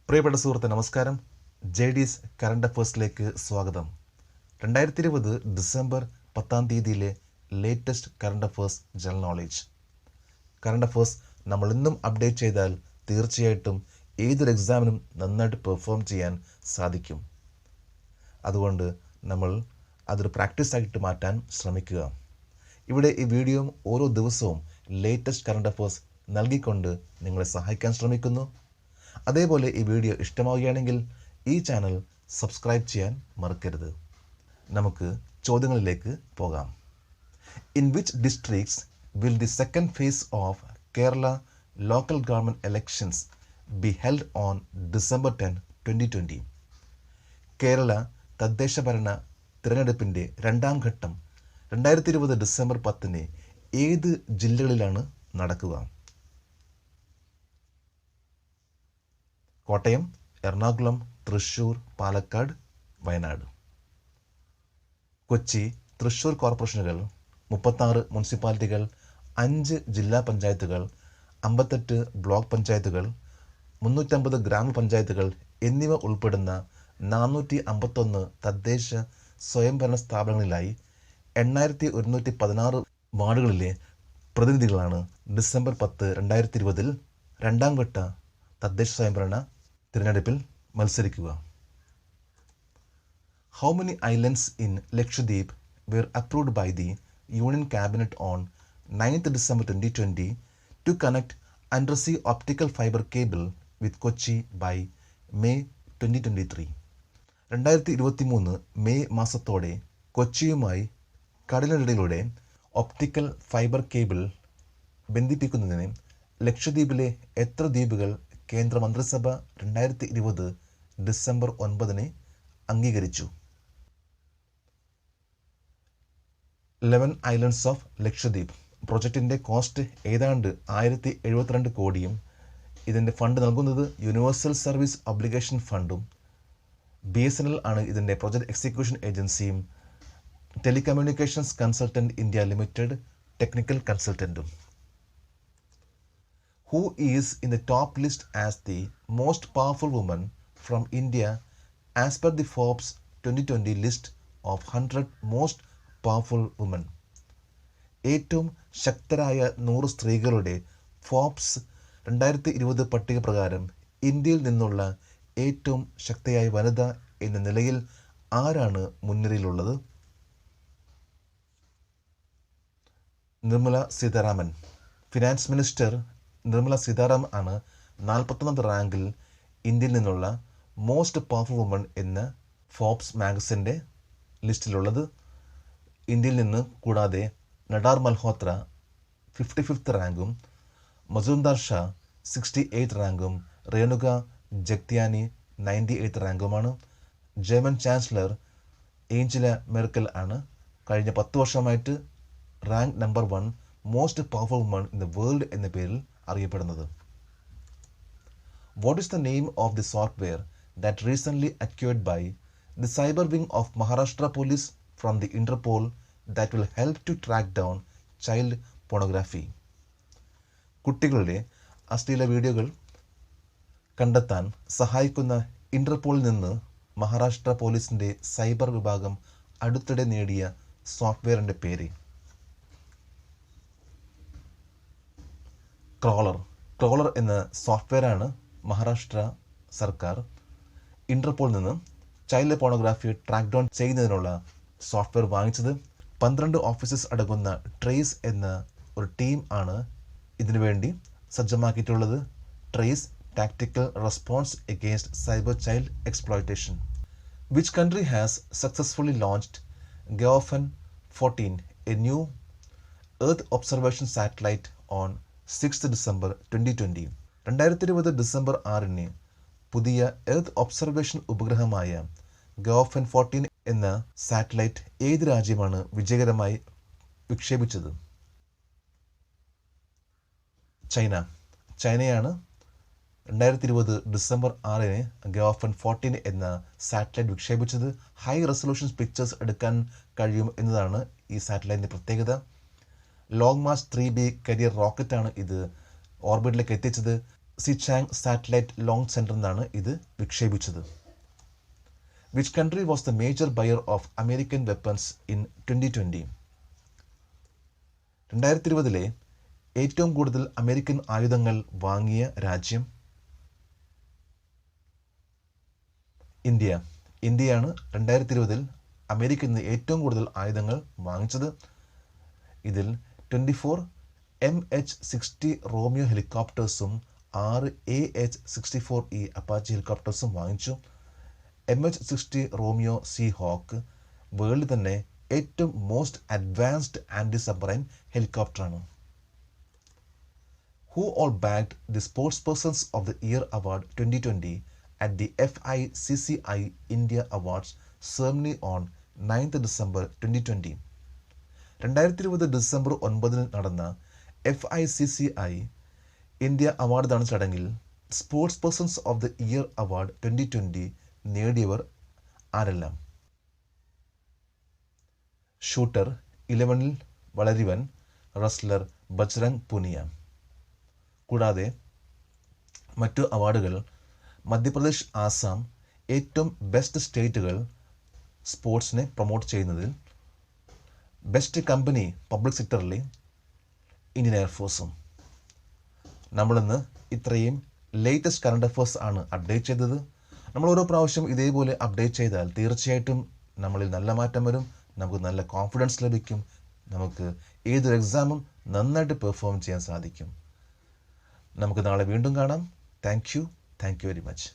പ്രിയപ്പെട്ട സുഹൃത്തെ നമസ്കാരം. JD's കറണ്ട് അഫേഴ്സിലേക്ക് സ്വാഗതം. 2020 December 10 latest current affairs general knowledge. Current affairs നമ്മൾ ഇന്നും അപ്ഡേറ്റ് ചെയ്താൽ തീർച്ചയായിട്ടും ഏതൊരു എക്സാമിനും നന്നായിട്ട് പെർഫോം ചെയ്യാൻ സാധിക്കും. അതുകൊണ്ട് നമ്മൾ അതൊരു പ്രാക്ടീസ് ആയിട്ട് മാറ്റാൻ ശ്രമിക്കുക. ഇവിടെ ഈ വീഡിയോ ഓരോ ദിവസവും ലേറ്റസ്റ്റ് കറണ്ട് അഫേഴ്സ് നൽകിക്കൊണ്ട് നിങ്ങളെ സഹായിക്കാൻ ശ്രമിക്കുന്നു. അതേപോലെ ഈ വീഡിയോ ഇഷ്ടമാവുകയാണെങ്കിൽ ഈ ചാനൽ സബ്സ്ക്രൈബ് ചെയ്യാൻ മറക്കരുത്. നമുക്ക് ചോദ്യങ്ങളിലേക്ക് പോകാം. In which districts will the second phase of Kerala local government elections be held on December 10, 2020? Kerala തദ്ദേശഭരണ തിരഞ്ഞെടുപ്പിൻ്റെ രണ്ടാം ഘട്ടം 2020 ഡിസംബർ 10 ഏത് ജില്ലകളിലാണ് നടക്കുക? കോട്ടയം, എറണാകുളം, തൃശ്ശൂർ, പാലക്കാട്, വയനാട്. കൊച്ചി, തൃശ്ശൂർ കോർപ്പറേഷനുകൾ, 36 മുനിസിപ്പാലിറ്റികൾ, 5 ജില്ലാ പഞ്ചായത്തുകൾ, 58 ബ്ലോക്ക് പഞ്ചായത്തുകൾ, 350 ഗ്രാമപഞ്ചായത്തുകൾ എന്നിവ ഉൾപ്പെടുന്ന 451 തദ്ദേശ സ്വയംഭരണ സ്ഥാപനങ്ങളിലായി 8116 വാർഡുകളിലെ പ്രതിനിധികളാണ് ഡിസംബർ 10, 2020 രണ്ടാം ഘട്ട തദ്ദേശ സ്വയംഭരണ തിരഞ്ഞെടുപ്പിൽ മത്സരിക്കുക. How many islands in Lakshadweep were approved by the Union Cabinet on 9th December 2020 to connect undersea optical fiber cable with Kochi by May 2023? 2023 May മാസത്തോടെ കൊച്ചിയുമായി കടലിനടിയിലൂടെ ഒപ്റ്റിക്കൽ ഫൈബർ കേബിൾ ബന്ധിപ്പിക്കുന്നതിന് ലക്ഷദ്വീപിലെ എത്ര ദ്വീപുകൾ കേന്ദ്ര മന്ത്രിസഭ 2020 ഡിസംബർ 9 അംഗീകരിച്ചു? 11 ഐലൻഡ്സ് ഓഫ് ലക്ഷദ്വീപ്. പ്രൊജക്റ്റിൻ്റെ cost ഏതാണ്ട് 1072 കോടിയും ഇതിൻ്റെ ഫണ്ട് നൽകുന്നത് യൂണിവേഴ്സൽ സർവീസ് ഒബ്ലിഗേഷൻ ഫണ്ടും BSNL ആണ് ഇതിൻ്റെ പ്രൊജക്ട് എക്സിക്യൂഷൻ ഏജൻസിയും telecommunications consultant India limited technical കൺസൾട്ടൻറ്റും. Who is in the top list as the most powerful woman from India as per the Forbes 2020 list of 100 most powerful women? ഏറ്റവും ശക്തരായ 100 സ്ത്രീകളുടെ Forbes 2020 പട്ടിക പ്രകാരം ഇന്ത്യയിൽ നിന്നുള്ള ഏറ്റവും ശക്തയായ വനിത എന്ന നിലയിൽ ആരാണ് മുൻനിരയിലുള്ളത്? നിർമ്മല സീതാരാമൻ. ഫിനാൻസ് മിനിസ്റ്റർ നിർമ്മല സീതാരാമൻ ആണ് 41ാം റാങ്കിൽ ഇന്ത്യയിൽ നിന്നുള്ള മോസ്റ്റ് പവർഫുൾ വുമൺ എന്ന ഫോബ്സ് മാഗസിൻ്റെ ലിസ്റ്റിലുള്ളത്. ഇന്ത്യയിൽ നിന്ന് കൂടാതെ നഡാർ മൽഹോത്ര 55th റാങ്കും, മസൂംദാർ ഷാ 68th റാങ്കും, രേണുക ജഗ്ത്യാനി 98th റാങ്കുമാണ്. ജർമ്മൻ ചാൻസലർ ഏഞ്ചല മെർക്കൽ ആണ് കഴിഞ്ഞ 10 വർഷമായിട്ട് rank number 1 most powerful woman in the world എന്ന പേരിൽ അറിയപ്പെടുന്നത്. What is the name of the software that recently acquired by the cyber wing of Maharashtra police from the Interpol that will help to track down child pornography? കുട്ടികളുടെ അശ്ലീല വീഡിയോകൾ കണ്ടെത്താൻ സഹായിക്കുന്ന ഇന്റർപോളിൽ നിന്ന് മഹാരാഷ്ട്ര പോലീസിൻ്റെ സൈബർ വിഭാഗം അടുത്തിടെ നേടിയ സോഫ്റ്റ്വെയറിൻ്റെ പേര്? ക്രോളർ എന്ന സോഫ്റ്റ്വെയറാണ് മഹാരാഷ്ട്ര സർക്കാർ ഇന്റർപോളിൽ നിന്ന് ചൈൽഡ് പോണോഗ്രാഫി ട്രാക്ക് ഡൗൺ ചെയ്യുന്നതിനുള്ള സോഫ്റ്റ്വെയർ വാങ്ങിച്ചത്. 12 ഓഫീസേഴ്സ് അടങ്ങുന്ന ട്രേസ് എന്ന ഒരു ടീം ആണ് ഇതിനുവേണ്ടി സജ്ജമാക്കിയിട്ടുള്ളത്. Trace tactical response against cyber child exploitation. Which country has successfully launched Gaofen 14, a new earth observation satellite on 6th December 2020? 2020 December 6 പുതിയ എർത്ത് ഒബ്സർവേഷൻ ഉപഗ്രഹമായ ഗോഫൻ 14 എന്ന സാറ്റലൈറ്റ് ഏത് രാജ്യമാണ് വിജയകരമായി വിക്ഷേപിച്ചത്? ചൈനയാണ് 2020 ഡിസംബർ 6 ഗോഫൻ 14 എന്ന സാറ്റലൈറ്റ് വിക്ഷേപിച്ചത്. ഹൈ റെസൊല്യൂഷൻ പിക്ചേഴ്സ് എടുക്കാൻ കഴിയും എന്നതാണ് ഈ സാറ്റലൈറ്റിൻ്റെ പ്രത്യേകത. ലോങ് മാർച്ച് 3B കരിയർ റോക്കറ്റാണ് ഇത് ഓർബിറ്റിലേക്ക് എത്തിച്ചത്. സിച്ചാങ് സാറ്റലൈറ്റ് ലോഞ്ച് സെൻറ്ററിൽ നിന്നാണ് ഇത് വിക്ഷേപിച്ചത്. Which country was the major buyer of American weapons in 2020? 2020 ഏറ്റവും കൂടുതൽ അമേരിക്കൻ ആയുധങ്ങൾ വാങ്ങിയ രാജ്യം ഇന്ത്യ. ഇന്ത്യയാണ് 2020 അമേരിക്കയിൽ നിന്ന് ഏറ്റവും കൂടുതൽ ആയുധങ്ങൾ വാങ്ങിച്ചത്. ഇതിൽ 24 MH-60 റോമിയോ ഹെലികോപ്റ്റേഴ്സും 6 AH-64E അപ്പാച്ചി ഹെലികോപ്റ്റേഴ്സും വാങ്ങിച്ചു. MH-60 റോമിയോ സീ ഹോക്ക് വേൾഡിൽ തന്നെ ഏറ്റവും മോസ്റ്റ് അഡ്വാൻസ്ഡ് ആൻറ്റി സബ്മറൈൻ ഹെലികോപ്റ്ററാണ്. Who all bagged the Sportspersons of the Year Award 2020 at the FICCI India Awards ceremony on 9th December 2020? 2020 December 9 നടന്ന FICCI India award ദാന ചടങ്ങിൽ sports persons of the year award 2020 നേടിയവർ ആരെല്ലാം? Shooter 11 Valarivan, wrestler Bajrang Punia. കൂടാതെ മറ്റു അവാർഡുകൾ മധ്യപ്രദേശ്, ആസാം ഏറ്റവും ബെസ്റ്റ് സ്റ്റേറ്റുകൾ സ്പോർട്സിനെ പ്രൊമോട്ട് ചെയ്യുന്നതിൽ, ബെസ്റ്റ് കമ്പനി പബ്ലിക് സെക്ടറിലെ ഇന്ത്യൻ എയർഫോഴ്സും. നമ്മളിന്ന് ഇത്രയും ലേറ്റസ്റ്റ് കറണ്ട് അഫയേഴ്സ് ആണ് അപ്ഡേറ്റ് ചെയ്തത്. നമ്മൾ ഓരോ പ്രാവശ്യം ഇതേപോലെ അപ്ഡേറ്റ് ചെയ്താൽ തീർച്ചയായിട്ടും നമ്മളിൽ നല്ല മാറ്റം വരും, നമുക്ക് നല്ല കോൺഫിഡൻസ് ലഭിക്കും, നമുക്ക് ഏതൊരു എക്സാമും നന്നായിട്ട് പെർഫോം ചെയ്യാൻ സാധിക്കും. നമുക്ക് നാളെ വീണ്ടും കാണാം. Thank you very much.